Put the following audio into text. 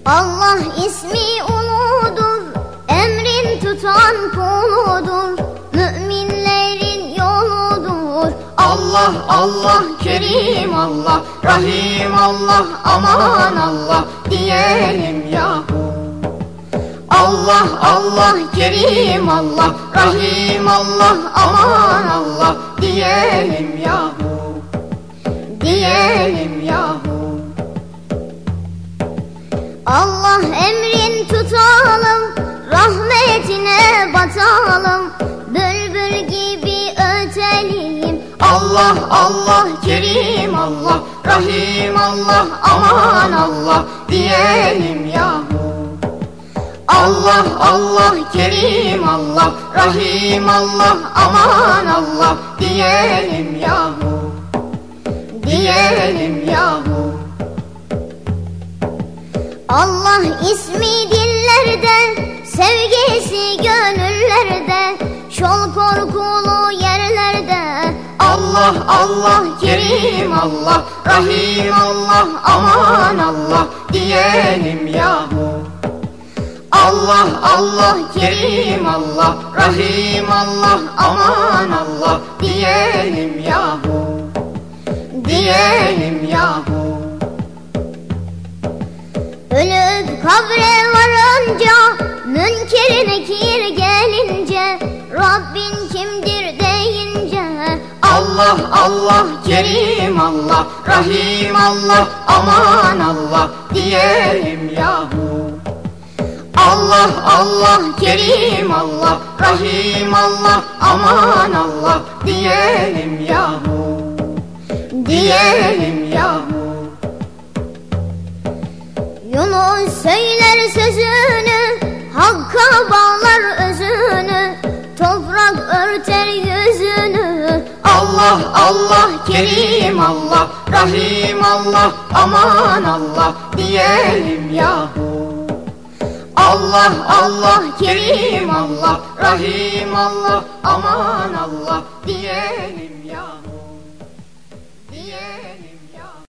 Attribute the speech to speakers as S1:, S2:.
S1: Allah ismi uludur, emrin tutan kuludur, müminlerin yoludur.
S2: Allah Allah, Kerim Allah, Rahim Allah, aman Allah diyelim yahu. Allah Allah, Kerim Allah, Rahim Allah, aman Allah diyelim yahu. Diyelim yahu.
S1: Allah emrin tutalım, rahmetine batalım, bülbül gibi ötelim.
S2: Allah Allah, Kerim Allah, Rahim Allah, aman Allah diyelim yahu. Allah Allah, Kerim Allah, Rahim Allah, aman Allah diyelim yahu. Diyelim yahu.
S1: Allah ismi dillerde, sevgisi gönüllerde, şol korkulu yerlerde.
S2: Allah Allah, Kerim Allah, Rahim Allah, aman Allah diyelim yahu. Allah Allah, Kerim Allah, Rahim Allah, aman Allah diyelim yahu. Diyelim yahu.
S1: Ölüp kabre varınca, münker nekir gelince, Rabbin kimdir deyince.
S2: Allah Allah, Kerim Allah, Rahim Allah, aman Allah diyelim yahu. Allah Allah, Kerim Allah, Rahim Allah, aman Allah diyelim yahu. Diyelim yahu.
S1: Yunus söyler sözünü, Hakk'a bağlar özünü, toprak örter yüzünü.
S2: Allah Allah, Kerim Allah, Rahim Allah, aman Allah diyelim yahu. Allah Allah, Kerim Allah, Rahim Allah, aman Allah diyelim yahu.